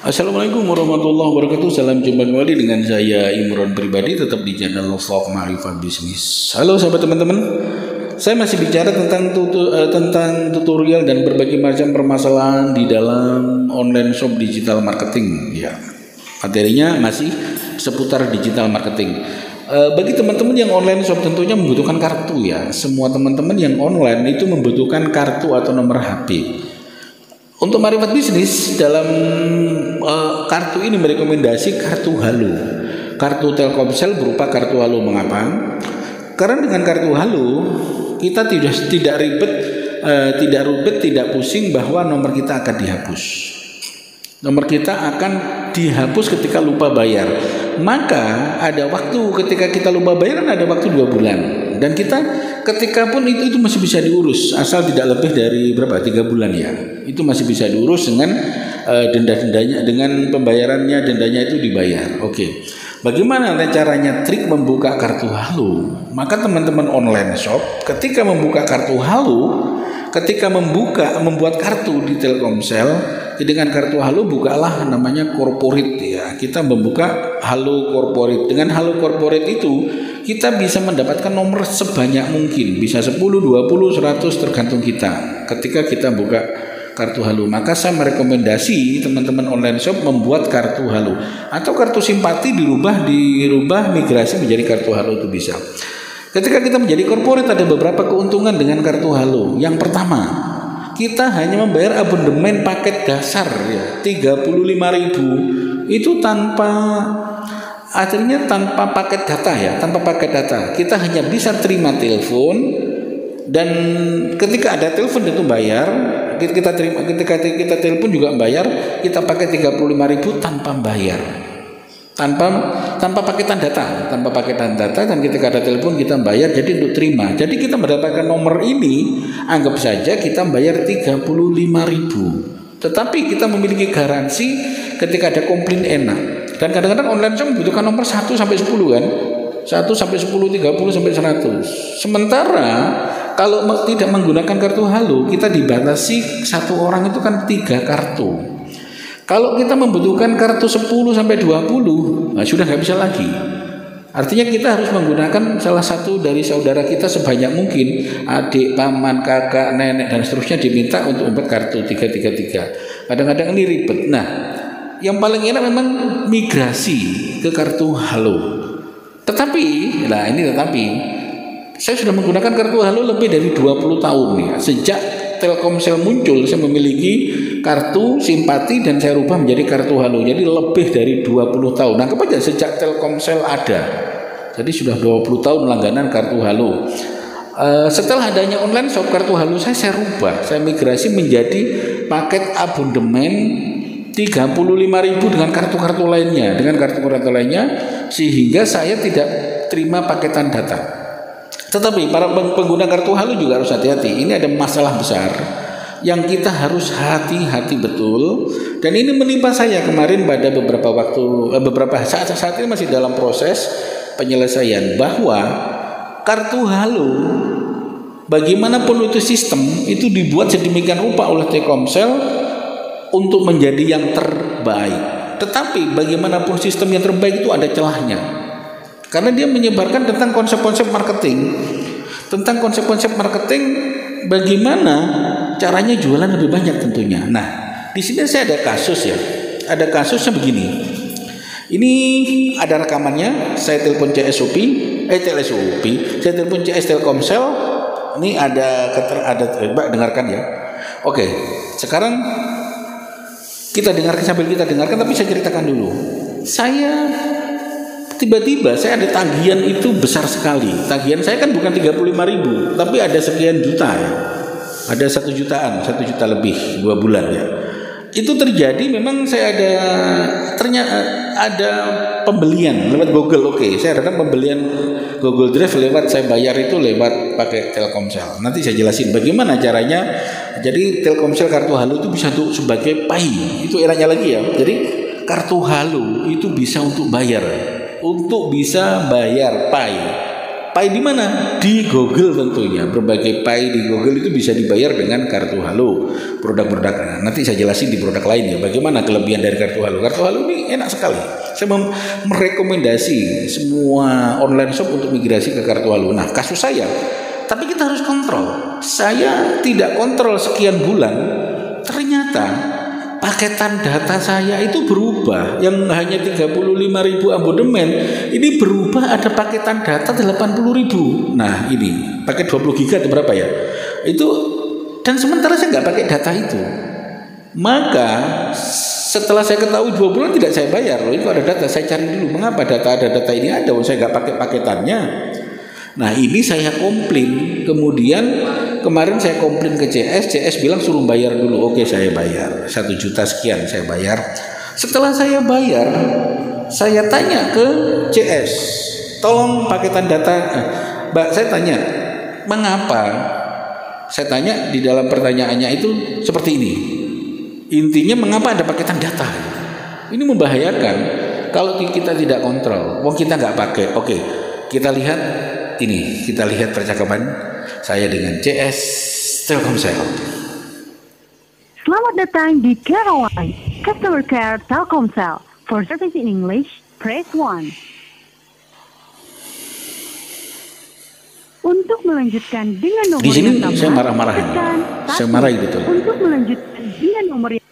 Assalamualaikum warahmatullahi wabarakatuh. Salam jumpa kembali dengan saya Imron pribadi, tetap di channel Vlog Ma'rifat Bisnis. Halo sahabat teman-teman, saya masih bicara tentang tutorial dan berbagai macam permasalahan di dalam online shop digital marketing. Ya, materinya masih seputar digital marketing. Bagi teman-teman yang online shop tentunya membutuhkan kartu ya. Semua teman-teman yang online itu membutuhkan kartu atau nomor HP. Untuk Ma'rifat Bisnis dalam kartu ini merekomendasi kartu Halo. Kartu Telkomsel berupa kartu Halo. Mengapa? Karena dengan kartu Halo kita tidak ribet, tidak pusing bahwa nomor kita akan dihapus. Nomor kita akan dihapus ketika lupa bayar. Maka ada waktu ketika kita lupa bayar, ada waktu 2 bulan. Dan kita ketika pun itu masih bisa diurus asal tidak lebih dari 3 bulan ya. Itu masih bisa diurus dengan denda-dendanya, dengan pembayarannya, dendanya itu dibayar. Oke. Bagaimana caranya trik membuka kartu Halo? Maka teman-teman online shop ketika membuka kartu Halo, ketika membuat kartu di Telkomsel dengan kartu Halo, bukalah namanya corporate ya. Kita membuka Halo corporate. Dengan Halo corporate itu kita bisa mendapatkan nomor sebanyak mungkin, bisa 10, 20, 100 tergantung kita. Ketika kita buka kartu Halo, maka saya merekomendasi teman-teman online shop membuat kartu Halo atau kartu simpati dirubah migrasi menjadi kartu Halo itu bisa. Ketika kita menjadi corporate ada beberapa keuntungan dengan kartu Halo. Yang pertama, kita hanya membayar abonemen paket dasar ya, 35.000 itu tanpa paket data ya, tanpa paket data. Kita hanya bisa terima telepon dan ketika ada telepon itu bayar. Ketika kita telepon juga bayar. Kita pakai 35.000 tanpa bayar. Tanpa paketan data, dan ketika ada telepon kita bayar, jadi untuk terima. Jadi kita mendapatkan nomor ini, anggap saja kita bayar 35.000. Tetapi kita memiliki garansi ketika ada komplain enak. Dan kadang-kadang online shop membutuhkan nomor 1 sampai 10 kan. 1 sampai 10, 30 sampai 100. Sementara kalau tidak menggunakan kartu Halo, kita dibatasi satu orang itu kan 3 kartu. Kalau kita membutuhkan kartu 10 sampai 20, nah sudah nggak bisa lagi. Artinya kita harus menggunakan salah satu dari saudara kita sebanyak mungkin, adik, paman, kakak, nenek dan seterusnya diminta untuk membuat kartu 333. Kadang-kadang ini ribet. Nah, yang paling enak memang migrasi ke kartu Halo. Tetapi saya sudah menggunakan kartu Halo lebih dari 20 tahun nih. Sejak Telkomsel muncul, saya memiliki kartu simpati dan saya rubah menjadi kartu Halo. Jadi lebih dari 20 tahun. Nah, kepada sejak Telkomsel ada. Jadi sudah 20 tahun langganan kartu Halo. Setelah adanya online shop, kartu Halo saya rubah. Saya migrasi menjadi paket abonemen 35.000 dengan kartu-kartu lainnya, sehingga saya tidak terima paketan data. Tetapi para pengguna kartu Halo juga harus hati-hati. Ini ada masalah besar yang kita harus hati-hati betul. Dan ini menimpa saya kemarin pada beberapa saat ini masih dalam proses penyelesaian, bahwa kartu Halo bagaimanapun itu sistem itu dibuat sedemikian rupa oleh Telkomsel untuk menjadi yang terbaik. Tetapi bagaimanapun sistem yang terbaik itu ada celahnya. Karena dia menyebarkan tentang konsep-konsep marketing. Bagaimana caranya jualan lebih banyak tentunya. Nah, di sini saya ada kasus ya. Ada kasusnya begini. Ini ada rekamannya. Saya telepon saya telepon CS Telkomsel. Ini ada dengarkan ya. Oke, sekarang kita dengarkan sambil kita dengarkan, tapi saya ceritakan dulu. Tiba-tiba saya ada tagihan itu besar sekali. Tagihan saya kan bukan 35.000, tapi ada sekian juta ya. Ada 1 jutaan, 1 juta lebih 2 bulan ya. Itu terjadi memang saya ada pembelian lewat Google. Oke, saya ada pembelian Google Drive saya bayar itu lewat pakai Telkomsel. Nanti saya jelasin bagaimana caranya. Jadi Telkomsel kartu Halo itu bisa untuk sebagai pay. Itu enaknya lagi ya. Jadi kartu Halo itu bisa untuk bayar. Untuk bisa bayar pay. Pai di mana? Di Google tentunya. Berbagai Pai di Google itu bisa dibayar dengan kartu Halo. Produk-produk nanti saya jelasin di produk lain ya. Bagaimana kelebihan dari kartu Halo? Kartu Halo ini enak sekali. Saya merekomendasi semua online shop untuk migrasi ke kartu Halo. Nah, kasus saya, tapi kita harus kontrol. Saya tidak kontrol sekian bulan. Ternyata paketan data saya itu berubah. Yang hanya 35.000 abodemen ini berubah ada paketan data 80.000. Nah ini paket 20 giga itu berapa ya itu, dan sementara saya nggak pakai data itu. Maka setelah saya ketahui 2 bulan tidak saya bayar. Loh, itu ada data, saya cari dulu mengapa ada data ini ada, saya nggak pakai paketannya. Nah ini saya komplain. Kemudian kemarin saya komplain ke CS bilang suruh bayar dulu. Oke, saya bayar 1 juta sekian, saya bayar. Setelah saya bayar, saya tanya ke CS, tolong paketan data. Mbak, saya tanya mengapa. Saya tanya di dalam pertanyaannya itu seperti ini. Intinya mengapa ada paketan data. Ini membahayakan kalau kita tidak kontrol. Wong kita nggak pakai. Oke, kita lihat ini, kita lihat percakapan saya dengan CS Telkomsel. Selamat datang di Caroline, Customer Care Telkomsel. For service in English, press 1. Untuk melanjutkan dengan nomor di sini yang sama, saya marah-marahin. Saya marahin betul. Untuk melanjutkan dengan nomor yang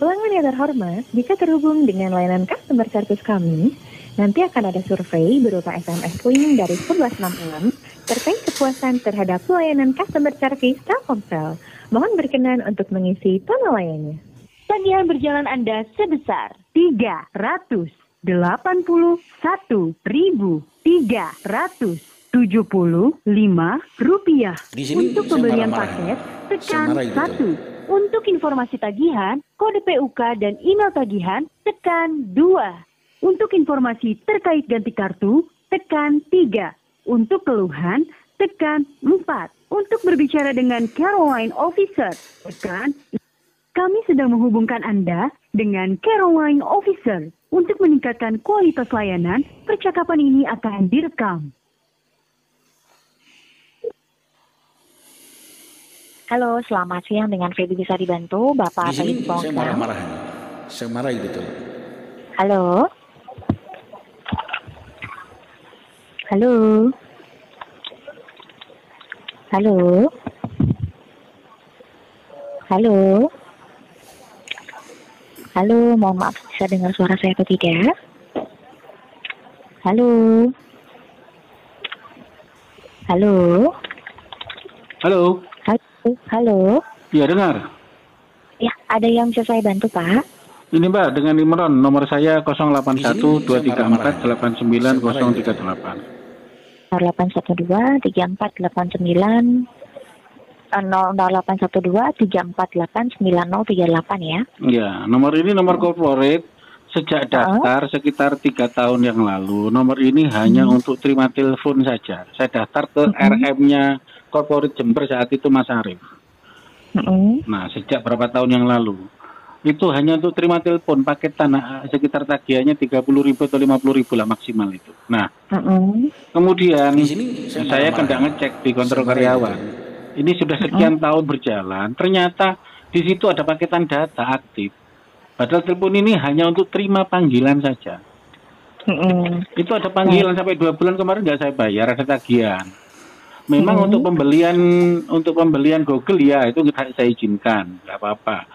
pelanggan yang terhormat, jika terhubung dengan layanan customer service kami, nanti akan ada survei berupa SMS Twing dari 1166 terkait kepuasan terhadap pelayanan customer service Telkomsel. Mohon berkenan untuk mengisi tono layannya. tagihan berjalan Anda sebesar Rp381.375. Di sini Untuk pembelian paket, tekan 1. Untuk informasi tagihan, kode PUK dan email tagihan, tekan 2. Untuk informasi terkait ganti kartu, tekan 3. Untuk keluhan, tekan 4. Untuk berbicara dengan Caroline Officer, tekan. Kami sedang menghubungkan Anda dengan Caroline Officer. Untuk meningkatkan kualitas layanan, percakapan ini akan direkam. Halo, selamat siang, dengan Feby bisa dibantu Bapak Di sini Telkomsel. saya marah-marahin. Saya marahin betul. Halo. Halo. Halo. Halo. Halo, mohon maaf, bisa dengar suara saya atau tidak? Halo. Halo. Halo. Halo. Iya, dengar. Ya, ada yang bisa saya bantu, Pak? Ini Mbak, dengan Imron, nomor saya 081234890038. 0812-3489-9038 ya. Iya, nomor ini nomor corporate. Sejak daftar sekitar 3 tahun yang lalu, nomor ini hanya untuk terima telepon saja. Saya daftar ke RM-nya corporate Jember saat itu Mas Arif. Nah, sejak berapa tahun yang lalu. Itu hanya untuk terima telepon, paket tanah sekitar tagihannya 30.000 atau 50.000 lah maksimal itu. Nah, kemudian Di sini saya kan nggak ngecek di kontrol karyawan. Ini sudah sekian tahun berjalan, ternyata di situ ada paketan data aktif. Padahal telepon ini hanya untuk terima panggilan saja. Itu ada panggilan sampai 2 bulan kemarin nggak saya bayar, ada tagihan. Memang untuk pembelian Google ya itu saya izinkan, nggak apa-apa.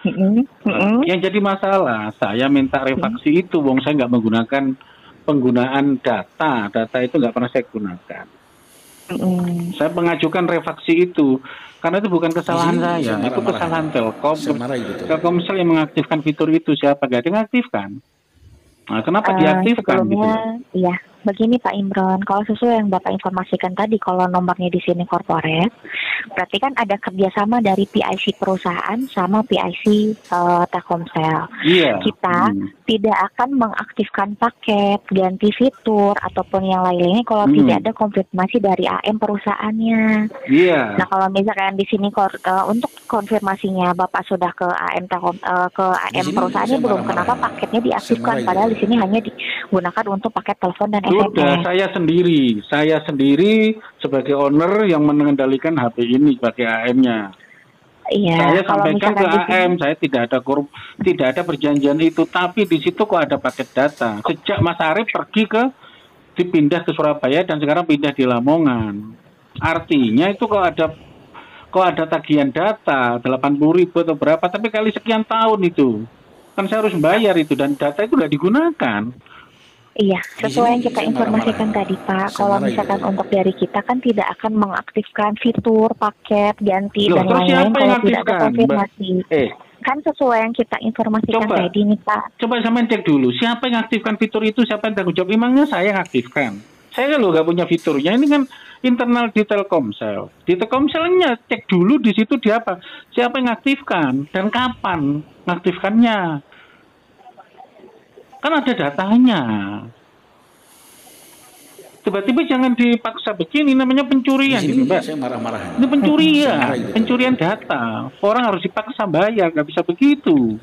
Yang jadi masalah, saya minta refaksi itu, wong saya nggak menggunakan penggunaan data itu nggak pernah saya gunakan. Saya mengajukan refaksi itu karena itu bukan kesalahan saya, itu kesalahan Telkom. Telkomsel yang mengaktifkan fitur itu, siapa nggak diaktifkan? Nah, kenapa diaktifkan gitu? Iya. Begini Pak Imron, kalau sesuai yang Bapak informasikan tadi, kalau nomornya di sini corporate, berarti kan ada kerjasama dari PIC perusahaan sama PIC Telkomsel. Iya. Kita tidak akan mengaktifkan paket, ganti fitur, ataupun yang lain-lainnya kalau tidak ada konfirmasi dari AM perusahaannya. Iya. Nah kalau misalkan di sini untuk konfirmasinya Bapak sudah ke AM ke AM sini perusahaannya saya belum, marah-marah. kenapa paketnya Saya diaktifkan? marah Padahal itu. di sini hanya digunakan untuk paket telepon dan Sudah, SMS. saya sendiri sebagai owner yang mengendalikan HP ini sebagai AM-nya. Iya, Saya kalau sampaikan ke misalkan di sini, AM, saya tidak ada perjanjian itu, tapi di situ kok ada paket data. Sejak Mas Arief dipindah ke Surabaya dan sekarang pindah di Lamongan. Artinya itu kok ada tagihan data 80.000 atau berapa, tapi kali sekian tahun itu. Kan saya harus bayar itu dan data itu nggak digunakan. iya, sesuai yang kita saya informasikan marah-marah. tadi Pak, Saya kalau marah misalkan itu. untuk dari kita kan tidak akan mengaktifkan fitur, paket, ganti, Loh, dan terus lain-lain siapa yang kalau tidak ada aktifkan, Mbak? konfirmasi. Kan sesuai yang kita informasikan Coba. tadi nih Pak. Coba sampean cek dulu, siapa yang aktifkan fitur itu, siapa yang tanggung jawab? Emangnya saya yang aktifkan? Saya kan lo nggak punya fiturnya, ini kan internal di Telkomsel. Di Telkomselnya cek dulu di situ di apa, siapa yang aktifkan dan kapan mengaktifkannya. Kan ada datanya. Tiba-tiba jangan dipaksa begini, namanya pencurian Di ini, sini Mbak. saya marah-marah. Ini pencurian, Saya marah itu. pencurian data. Orang harus dipaksa bayar, nggak bisa begitu.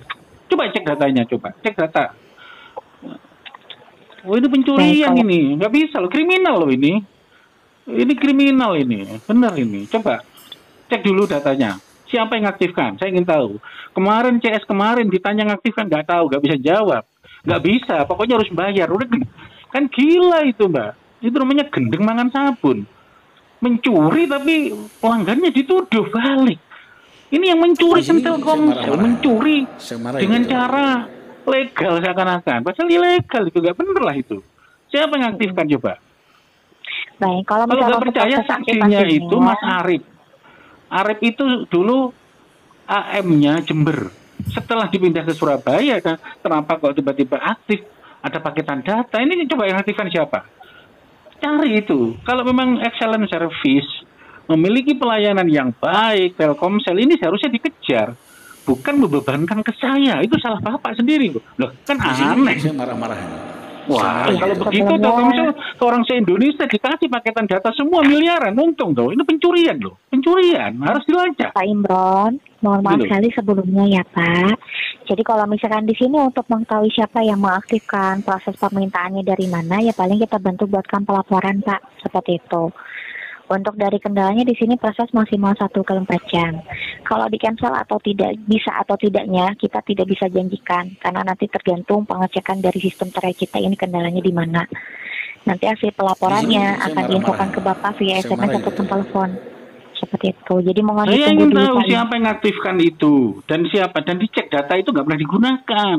Coba cek datanya, cek data. Oh ini pencurian Baik, kalau- ini, nggak bisa loh, kriminal loh ini. Ini kriminal ini, benar ini. Coba cek dulu datanya. Siapa yang aktifkan? Saya ingin tahu. Kemarin CS ditanya ngaktifkan, nggak tahu, nggak bisa jawab, nggak bisa. Pokoknya harus bayar. Udah kan gila itu Mbak. Itu namanya gendeng mangan sabun. Mencuri tapi pelanggannya dituduh balik. Ini yang mencuri Di sini kan saya Telkomsel, marah-marah. mencuri Saya marah dengan itu. cara legal seakan-akan. Padahal ilegal itu, nggak bener lah itu. Siapa yang aktifkan coba? Baik, kalau Kalau misalkan nggak untuk percaya proses saksinya aktivasinya, itu Mas Arief. Arief itu dulu AM-nya Jember. Setelah dipindah ke Surabaya, kan, kenapa kok tiba-tiba aktif? Ada paketan data. Ini coba yang aktifkan siapa? Cari itu. Kalau memang excellent service, memiliki pelayanan yang baik, Telkomsel ini seharusnya dikejar. Bukan membebankan ke saya. Itu salah Bapak sendiri. Loh, kan Di sini aneh. saya marah-marah. Wah, Iya, kalau begitu sebenarnya- Telkomsel orang se-Indonesia dikasih paketan data semua miliaran, untung tuh. Ini pencurian loh, pencurian harus dilacak. Pak Imron, mohon maaf Gitu. sekali sebelumnya ya Pak. Jadi kalau misalkan di sini untuk mengetahui siapa yang mengaktifkan proses permintaannya dari mana, ya paling kita bantu buatkan pelaporan Pak, seperti itu. Untuk dari kendalanya di sini proses maksimal 1 kali 4 jam. Kalau di cancel atau tidak, bisa atau tidaknya kita tidak bisa janjikan karena nanti tergantung pengecekan dari sistem cerai kita ini kendalanya di mana. Nanti hasil pelaporannya Di sini saya akan marah-marah. diinfokan ke Bapak via Saya SMS marah ataupun gitu. telepon. Seperti itu. Jadi mohon Saya ditunggu ingin dulu tahu Pak. siapa yang aktifkan itu dan siapa, dan dicek data itu nggak pernah digunakan.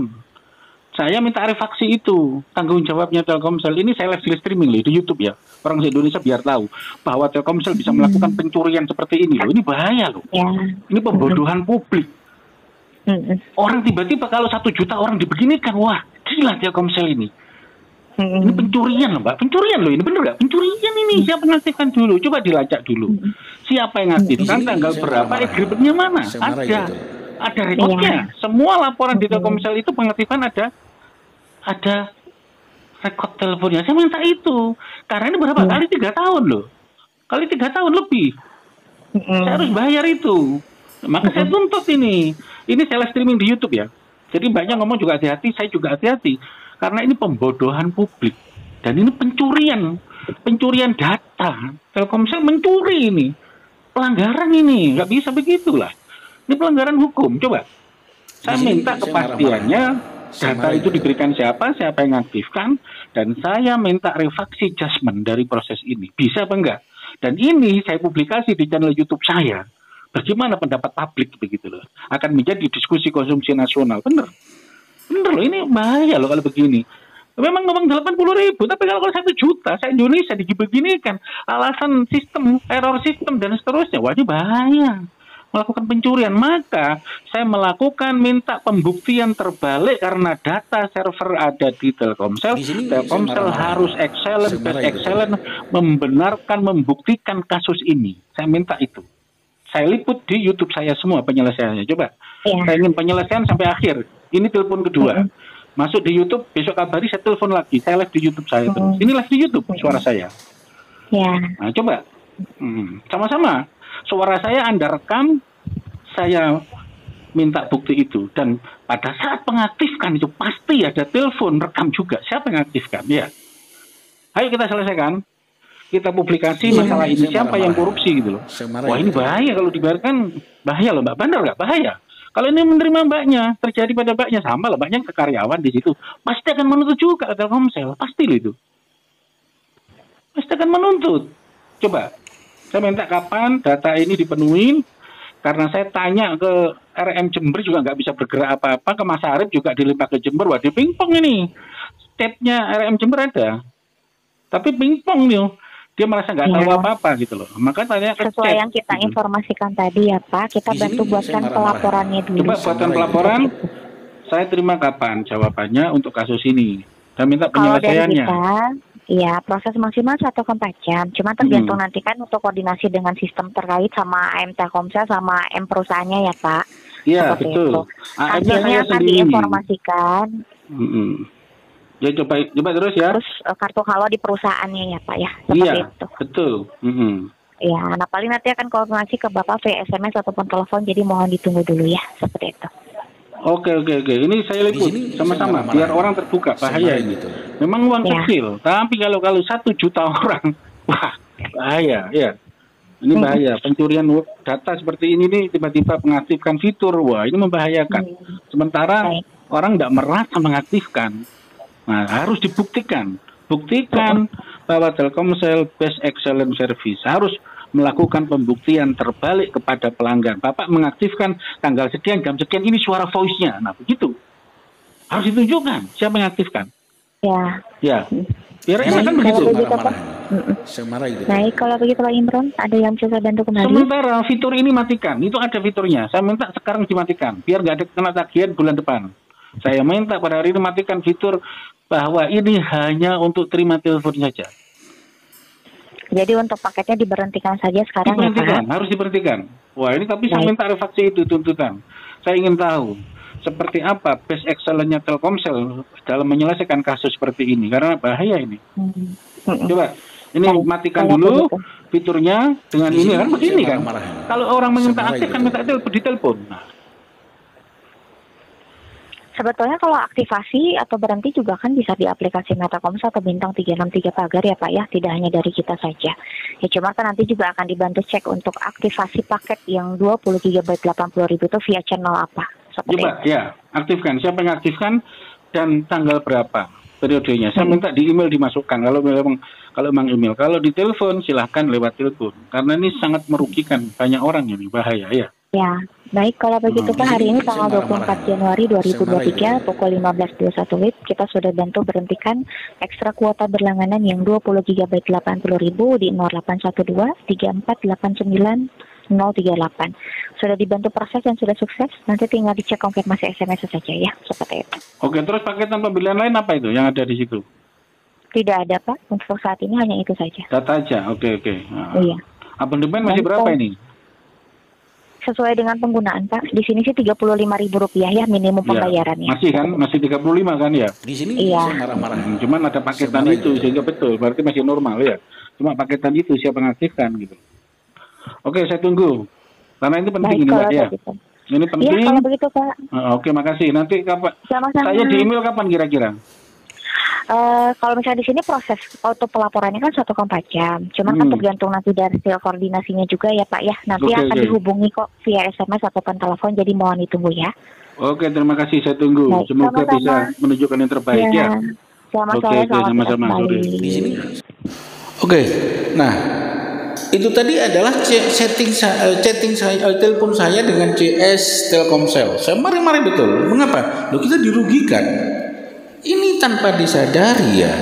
Saya minta refaksi itu, tanggung jawabnya Telkomsel. Ini saya live streaming loh di YouTube ya. Orang Indonesia biar tahu bahwa Telkomsel bisa melakukan pencurian seperti ini loh. Ini bahaya loh. Ya. Ini pembodohan publik. Mm-mm. Orang tiba-tiba kalau 1 juta orang dibeginikan, wah gila Telkomsel ini. Ini Mm-mm. pencurian loh Mbak, pencurian loh ini, bener nggak? Pencurian ini, siapa yang aktifkan dulu? Coba dilacak dulu. Siapa yang aktifkan, Di sini tanggal saya berapa, marah-marah. agreementnya mana? Saya marah Ada. gitu. Ada rekodnya. Semua laporan di Telkomsel itu pengaktifan ada rekod teleponnya. Saya minta itu. Karena ini berapa kali 3 tahun loh. Kali 3 tahun lebih. Saya harus bayar itu. Maka saya tuntut ini. Ini saya live streaming di YouTube ya. Jadi banyak ngomong juga hati-hati, saya juga hati-hati. Karena ini pembodohan publik. Dan ini pencurian. Pencurian data. Telkomsel mencuri ini. Pelanggaran ini. Nggak bisa begitulah. Ini pelanggaran hukum. Coba. Saya Di sini minta saya kepastiannya. marah-marah. Saya Data marah itu gitu. diberikan siapa yang aktifkan. Dan saya minta refaksi judgment dari proses ini. Bisa apa enggak? Dan ini saya publikasi di channel YouTube saya. Bagaimana pendapat publik begitu loh. Akan menjadi diskusi konsumsi nasional. Bener. Bener loh, ini bahaya loh kalau begini. Memang ngomong 80.000, tapi kalau 1 juta, saya Indonesia digini-beginikan. Alasan sistem, error sistem dan seterusnya. Wah ini bahaya. melakukan pencurian, maka saya melakukan minta pembuktian terbalik karena data server ada di Telkomsel. Di sini Telkomsel saya marah-marah. harus excellent, Saya best marah itu. excellent membenarkan, membuktikan kasus ini. Saya minta itu. Saya liput di YouTube saya semua penyelesaiannya. Coba, Iya. saya ingin penyelesaian sampai akhir. Ini telepon kedua. Masuk di YouTube, besok kabari saya telepon lagi. Saya live di YouTube saya terus. Ini live di YouTube suara saya. Ya. Nah, coba. Sama-sama. Suara saya Anda rekam, saya minta bukti itu. Dan pada saat mengaktifkan itu pasti ada telepon rekam juga. Siapa yang aktifkan? Ya. Ayo kita selesaikan. Kita publikasi masalah ini. Saya Siapa marah-marah. yang korupsi gitu loh. Saya marah Wah, itu. ini bahaya kalau dibiarkan. Bahaya loh Mbak. Benar nggak? Bahaya. Kalau ini menerima mbaknya, terjadi pada mbaknya, sama lah, mbaknya ke karyawan di situ. Pasti akan menuntut juga ke Telkomsel. Pasti loh itu. Pasti akan menuntut. Coba. Saya minta kapan data ini dipenuhi, karena saya tanya ke RM Jember juga nggak bisa bergerak apa-apa, ke Mas Arif juga dilimpah ke Jember, wah di pingpong ini. Stepnya RM Jember ada, tapi pingpong nih, dia merasa nggak tahu Ya. apa-apa gitu loh. Maka tanya ke Sesuai chat, yang kita gitu. informasikan tadi ya Pak, kita Di bantu sini buatkan saya marah-marah. pelaporannya dulu. Coba buatkan pelaporan, saya terima kapan jawabannya untuk kasus ini, dan minta Kalau dari penyelesaiannya. kita, ya proses maksimal 1,4 jam. Cuma tergantung nanti kan untuk koordinasi dengan sistem terkait sama AM Telkomsel sama M perusahaannya ya Pak. Iya Seperti betul. itu. AM-nya Hasilnya saya akan sendiri. diinformasikan. Ya coba terus ya. Terus kartu halo di perusahaannya ya Pak ya. Seperti Iya itu. betul. Ya, nah paling nanti akan koordinasi ke Bapak via SMS ataupun telepon. Jadi mohon ditunggu dulu ya. Seperti itu. Oke. Ini saya liput Di sini sama-sama saya biar marah-marah. orang terbuka. Saya Bahaya marah ini. gitu. Memang uang Ya. kecil, tapi kalau 1 juta orang, wah bahaya ya. Ini bahaya. Pencurian data seperti ini nih tiba-tiba mengaktifkan fitur, wah ini membahayakan. Sementara Baik. orang tidak merasa mengaktifkan. Nah harus dibuktikan. Buktikan bahwa Telkomsel Best Excellent Service harus melakukan pembuktian terbalik kepada pelanggan. Bapak mengaktifkan tanggal sekian, jam sekian, ini suara voice-nya. Nah, begitu. Harus ditunjukkan siapa yang aktifkan. Ya. Ya. Biar enak kan Baik, begitu. kalau begitu, Marah-marah. Mm-mm. Saya marah itu. Baik, kalau begitu Pak Imron, ada yang bisa saya bantu kembali? Sementara fitur ini matikan. Itu ada fiturnya. Saya minta sekarang dimatikan. Biar nggak ada kena tagihan bulan depan. Saya minta pada hari ini matikan fitur bahwa ini hanya untuk terima telepon saja. Jadi untuk paketnya diberhentikan saja sekarang ya Diberhentikan, Pak? harus diberhentikan. Wah ini tapi saya Baik. minta refaksi itu tuntutan. Saya ingin tahu seperti apa best excellent-nya Telkomsel dalam menyelesaikan kasus seperti ini. Karena bahaya ini. Mm-mm. Coba, ini Baik, matikan kalau dulu begitu. fiturnya dengan Di ini sini kan begini saya kan. marah-marah. Kalau orang Saya minta marah aktif itu. kan minta ditelepon. Nah, Sebetulnya kalau aktivasi atau berhenti juga kan bisa di aplikasi Telkomsel atau bintang 363 pagar ya Pak ya, tidak hanya dari kita saja. Ya cuma kan nanti juga akan dibantu cek untuk aktivasi paket yang 20 GB 80.000 itu via channel apa. Seperti coba itu. ya aktifkan. Siapa yang aktifkan dan tanggal berapa periodenya. Saya minta di email dimasukkan. Kalau memang email. Kalau di telepon silahkan lewat telepon. Karena ini sangat merugikan banyak orang ini, bahaya ya. Ya, baik kalau begitu Pak, hari ini tanggal 24 Januari 2023 pukul 15.21 WIB kita sudah bantu berhentikan ekstra kuota berlangganan yang 20 GB 80.000 di 0812 3489 038. Sudah dibantu proses dan sudah sukses. Nanti tinggal dicek konfirmasi SMS saja ya, seperti itu. Oke, terus paketan pembelian lain apa itu yang ada di situ? Tidak ada Pak, untuk saat ini hanya itu saja. Data aja, oke. Nah. Iya. Abonemen masih Dan berapa kalau- ini? Sesuai dengan penggunaan Pak, di sini sih Rp35.000 ya minimum Ya, pembayarannya. masih kan, masih 35 kan ya? Di sini Iya. saya marah-marah. Cuman ada paketan Saya marah itu gitu. sehingga betul, berarti masih normal ya. Cuma paketan itu siapa mengaktifkan gitu. Oke, saya tunggu. Karena ini penting Baik ini kalau Mbak ya. begitu. Ini Iya penting. kalau begitu Pak. Oke, makasih. Nanti kapan? Sama-sama. Saya di email kapan kira-kira? Kalau misalnya di sini proses auto pelaporannya kan 1,4 jam. Cuman kan tergantung nanti dari hasil koordinasinya juga ya Pak ya. Nanti Oke, akan oke. dihubungi kok via SMS ataupun telepon. Jadi mohon ditunggu ya. Oke, terima kasih. Saya tunggu. Baik, Semoga sama-sama. bisa menunjukkan yang terbaik ya. Selamat Oke, sore, oke, selamat sama-sama. kembali. Di sini. Oke. Nah, itu tadi adalah chatting saya, telepon saya dengan CS Telkomsel. Saya marah-marah betul. Mengapa? Loh, kita dirugikan. Ini tanpa disadari ya.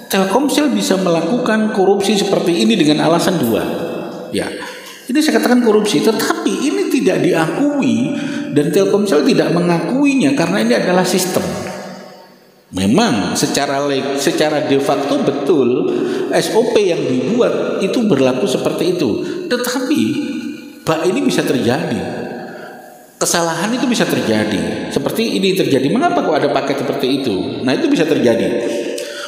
Telkomsel bisa melakukan korupsi seperti ini dengan alasan dua. Ya. Ini saya katakan korupsi, tetapi ini tidak diakui dan Telkomsel tidak mengakuinya karena ini adalah sistem. Memang secara de facto betul SOP yang dibuat itu berlaku seperti itu. Tetapi ini bisa terjadi. Kesalahan itu bisa terjadi. Seperti ini terjadi. Mengapa kok ada paket seperti itu? Nah, itu bisa terjadi.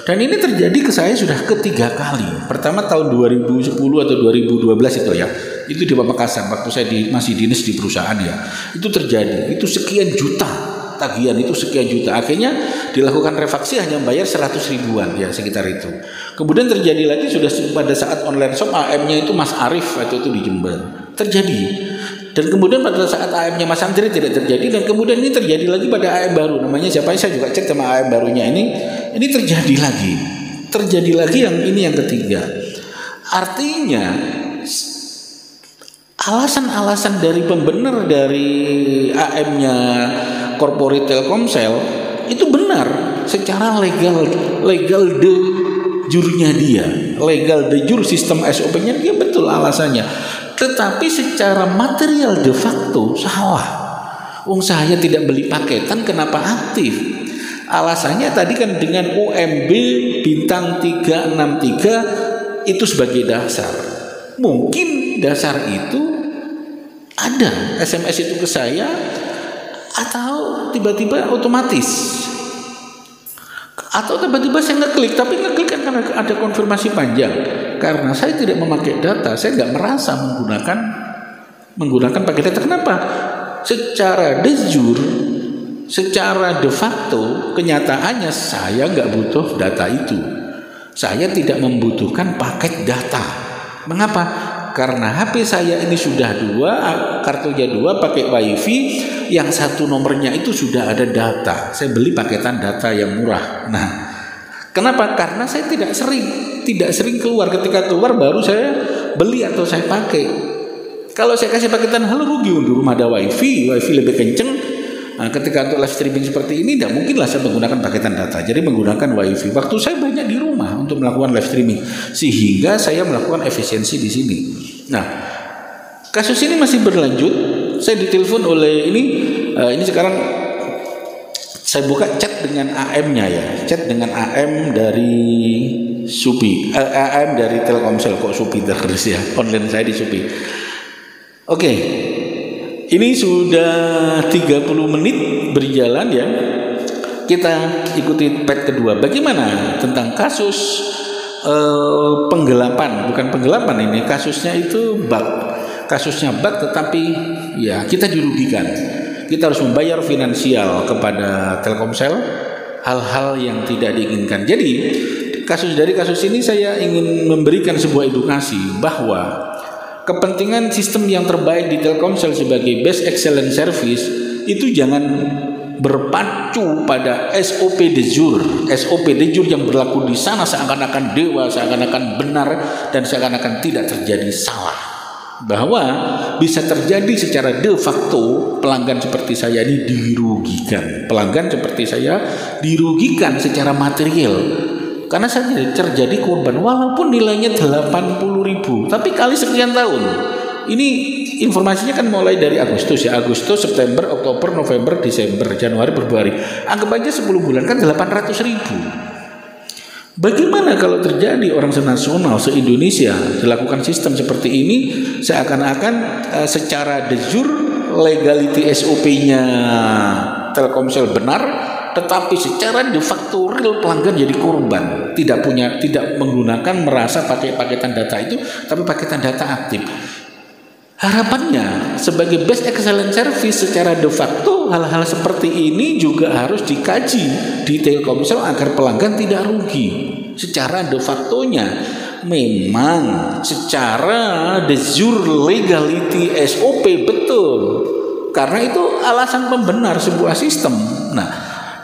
Dan ini terjadi ke saya sudah ketiga kali. Pertama tahun 2010 atau 2012 itu ya. Itu di Pamekasan waktu saya masih dinas di perusahaan ya. Itu terjadi. Itu sekian juta tagihan, itu sekian juta. Akhirnya dilakukan revaksi hanya bayar 100 ribuan ya, sekitar itu. Kemudian terjadi lagi sudah pada saat online shop AM-nya itu Mas Arif waktu itu di Jember. Terjadi. Dan kemudian pada saat AM-nya Mas Andri tidak terjadi, dan kemudian ini terjadi lagi pada AM baru. Namanya siapa? Saya juga cek sama AM barunya ini terjadi lagi. Terjadi lagi yang ketiga. Artinya alasan-alasan dari pembenar dari AM-nya Corporate Telkomsel itu benar secara legal de jurnya dia, legal de jur sistem SOP-nya dia betul alasannya. Tetapi secara material de facto salah. Wong saya tidak beli paketan, kenapa aktif? Alasannya tadi kan dengan UMB bintang 363 itu sebagai dasar. Mungkin dasar itu ada SMS itu ke saya, atau tiba-tiba otomatis, atau tiba-tiba saya ngeklik, tapi ngeklik kan karena ada konfirmasi panjang. Karena saya tidak memakai data, saya nggak merasa menggunakan pakai data. Kenapa? Secara de jure, secara de facto, kenyataannya saya nggak butuh data itu. Saya tidak membutuhkan paket data. Mengapa? Karena HP saya ini sudah 2, kartunya 2, pakai WiFi, yang satu nomornya itu sudah ada data. Saya beli paketan data yang murah. Nah, kenapa? Karena saya tidak sering keluar. Ketika keluar baru saya beli atau saya pakai. Kalau saya kasih paketan halo rugi, untuk rumah ada WiFi lebih kenceng. Nah, ketika untuk live streaming seperti ini, tidak mungkinlah saya menggunakan paketan data. Jadi menggunakan WiFi. Waktu saya banyak di rumah untuk melakukan live streaming, sehingga saya melakukan efisiensi di sini. Nah, kasus ini masih berlanjut. Saya ditelepon oleh ini sekarang saya buka chat dengan AM-nya ya, chat dengan AM dari Supi, AM dari Telkomsel, kok Supi terus ya, online saya di Supi. Oke. Ini sudah 30 menit berjalan ya. Kita ikuti part kedua. Bagaimana tentang kasus penggelapan? Bukan penggelapan ini, kasusnya itu bug. Kasusnya bug, tetapi ya kita dirugikan. Kita harus membayar finansial kepada Telkomsel hal-hal yang tidak diinginkan. Jadi dari kasus ini saya ingin memberikan sebuah edukasi bahwa kepentingan sistem yang terbaik di Telkomsel sebagai best excellent service itu jangan berpacu pada SOP de jure. SOP de jure yang berlaku di sana seakan-akan dewa, seakan-akan benar, dan seakan-akan tidak terjadi salah. Bahwa bisa terjadi secara de facto pelanggan seperti saya ini dirugikan. Pelanggan seperti saya dirugikan secara material. Karena saya terjadi korban walaupun nilainya 80.000, tapi kali sekian tahun. Ini informasinya kan mulai dari Agustus ya, Agustus, September, Oktober, November, Desember, Januari, Februari. Anggap aja 10 bulan kan 800.000. Bagaimana kalau terjadi orang senasional se-Indonesia dilakukan sistem seperti ini, seakan-akan secara de jure legality SOP-nya Telkomsel benar, tetapi secara de facto real pelanggan jadi korban, tidak menggunakan, merasa pakai paketan data itu, tapi paketan data aktif. Harapannya sebagai best excellent service secara de facto hal-hal seperti ini juga harus dikaji di Telkomsel agar pelanggan tidak rugi. Secara de factonya memang secara de jure legality SOP betul, karena itu alasan pembenar sebuah sistem. Nah,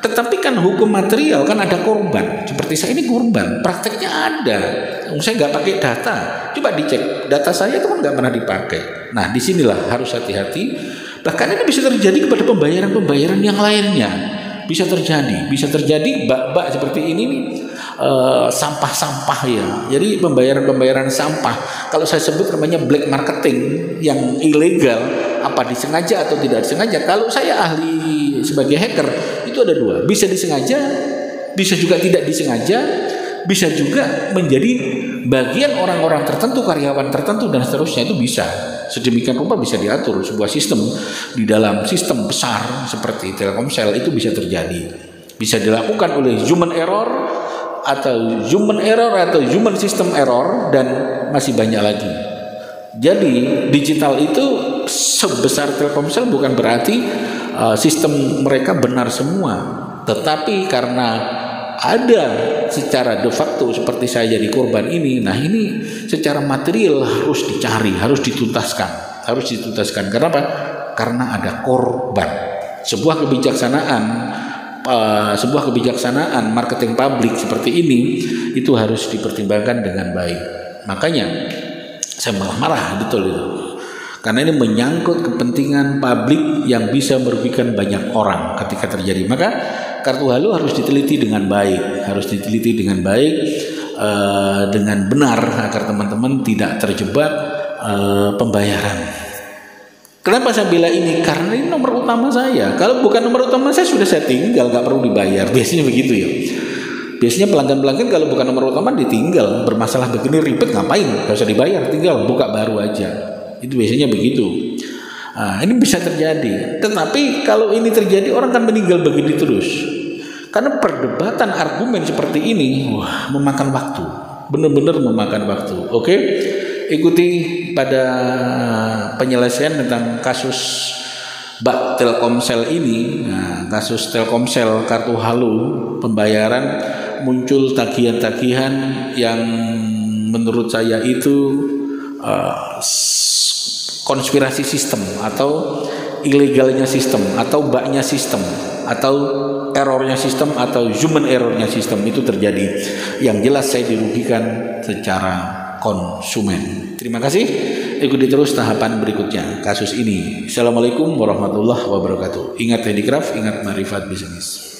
tetapi kan hukum material kan ada korban. Seperti saya ini korban, prakteknya ada. Saya nggak pakai data. Coba dicek, data saya itu kan nggak pernah dipakai. Nah, disinilah harus hati-hati. Bahkan ini bisa terjadi kepada pembayaran-pembayaran yang lainnya. Bisa terjadi bak-bak seperti ini nih, sampah-sampah ya. Jadi pembayaran-pembayaran sampah. Kalau saya sebut namanya black marketing yang ilegal. apa disengaja atau tidak disengaja. Kalau saya ahli sebagai hacker itu ada dua, bisa disengaja, bisa juga tidak disengaja, bisa juga menjadi bagian orang-orang tertentu, karyawan tertentu dan seterusnya, itu bisa. Sedemikian rupa bisa diatur sebuah sistem di dalam sistem besar seperti Telkomsel itu bisa terjadi. Bisa dilakukan oleh human error atau human system error dan masih banyak lagi. Jadi digital itu sebesar Telkomsel bukan berarti sistem mereka benar semua, tetapi karena ada secara de facto seperti saya jadi korban ini, nah ini secara material harus dicari, harus dituntaskan. Kenapa? Karena ada korban. Sebuah kebijaksanaan marketing publik seperti ini itu harus dipertimbangkan dengan baik. Makanya saya malah marah betul itu. Karena ini menyangkut kepentingan publik yang bisa merugikan banyak orang ketika terjadi. Maka kartu halo harus diteliti dengan baik, dengan benar agar teman-teman tidak terjebak pembayaran. Kenapa saya bilang ini? Karena ini nomor utama saya. Kalau bukan nomor utama saya sudah saya tinggal, nggak perlu dibayar. Biasanya begitu ya. Biasanya pelanggan-pelanggan kalau bukan nomor utama ditinggal. Bermasalah begini ribet ngapain? Gak usah dibayar, tinggal buka baru aja. Itu biasanya begitu. Nah, ini bisa terjadi. Tetapi kalau ini terjadi orang kan meninggal begini terus. Karena perdebatan argumen seperti ini memakan waktu. Benar-benar memakan waktu. Oke? Ikuti pada penyelesaian tentang kasus Mbak Telkomsel ini. Nah, kasus Telkomsel kartu halo pembayaran muncul tagihan-tagihan yang menurut saya itu konspirasi sistem atau ilegalnya sistem atau bugnya sistem atau errornya sistem atau human errornya sistem itu terjadi. Yang jelas saya dirugikan secara konsumen. Terima kasih. Ikuti terus tahapan berikutnya kasus ini. Assalamualaikum warahmatullahi wabarakatuh. Ingat handicraft, ingat marifat bisnis.